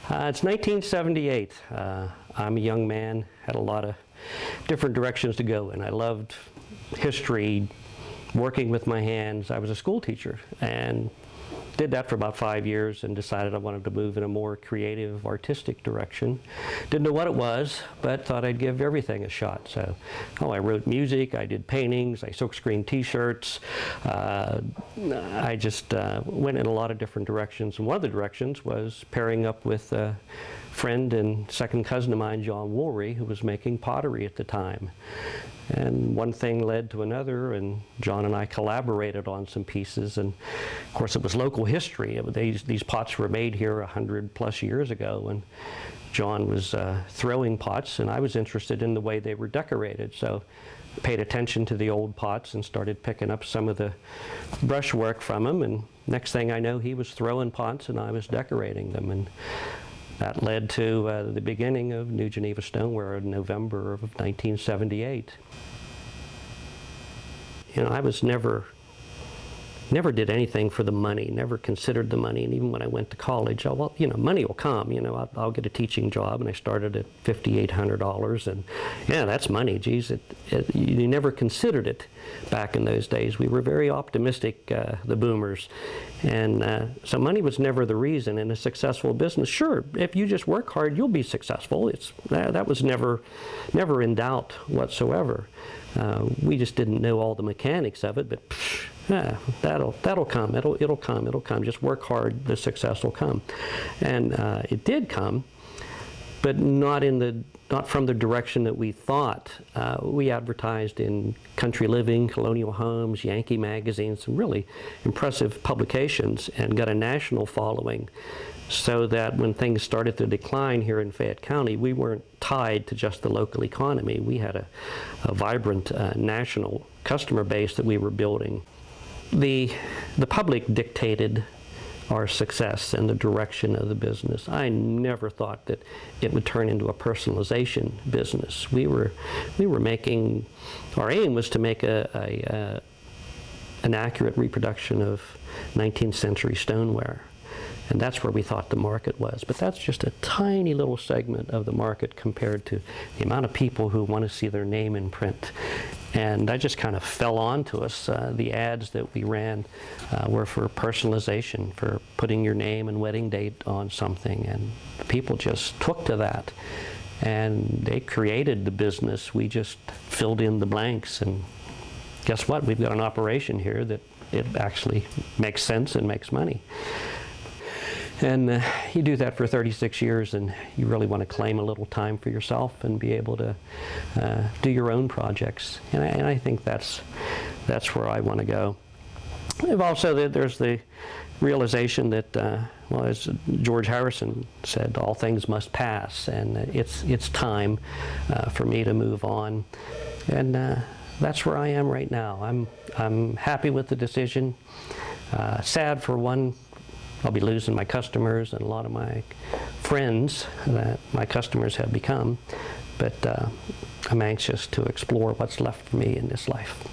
It's 1978. I'm a young man, had a lot of different directions to go in. I loved history, working with my hands. I was a school teacher and did that for about 5 years and decided I wanted to move in a more creative, artistic direction. Didn't know what it was, but thought I'd give everything a shot. So, I wrote music, I did paintings, I silkscreen t-shirts. I just went in a lot of different directions. And one of the directions was pairing up with a friend and second cousin of mine, John Whoolery, who was making pottery at the time. And one thing led to another, and John and I collaborated on some pieces. And of course, it was local history. These pots were made here 100+ years ago, and John was throwing pots, and I was interested in the way they were decorated. So I paid attention to the old pots and started picking up some of the brushwork from them. And next thing I know, he was throwing pots and I was decorating them. And that led to the beginning of New Geneva Stoneware in November of 1978. I was never did anything for the money, never considered the money. And even when I went to college, money will come. I'll get a teaching job, and I started at $5,800, and yeah, that's money. Geez, you never considered it back in those days. We were very optimistic, the boomers, and so money was never the reason in a successful business. Sure, if you just work hard, you'll be successful. That was never in doubt whatsoever. We just didn't know all the mechanics of it, but yeah, that'll come. It'll come. Just work hard, the success will come. And it did come, but not from the direction that we thought. We advertised in Country Living, Colonial Homes, Yankee magazines, some really impressive publications, and got a national following, so that when things started to decline here in Fayette County, we weren't tied to just the local economy. We had a vibrant national customer base that we were building. The public dictated our success and the direction of the business. I never thought that it would turn into a personalization business. We were making, our aim was to make an accurate reproduction of 19th century stoneware. And that's where we thought the market was. But that's just a tiny little segment of the market compared to the amount of people who want to see their name in print. And that just kind of fell onto us. The ads that we ran were for personalization, for putting your name and wedding date on something. And people just took to that. And they created the business. We just filled in the blanks. And guess what? We've got an operation here that it actually makes sense and makes money. And you do that for 36 years, and you really want to claim a little time for yourself and be able to do your own projects. And I think that's where I want to go. And also, there's the realization that, as George Harrison said, all things must pass, and it's time for me to move on. And that's where I am right now. I'm happy with the decision. Sad for one. I'll be losing my customers and a lot of my friends that my customers have become, but I'm anxious to explore what's left for me in this life.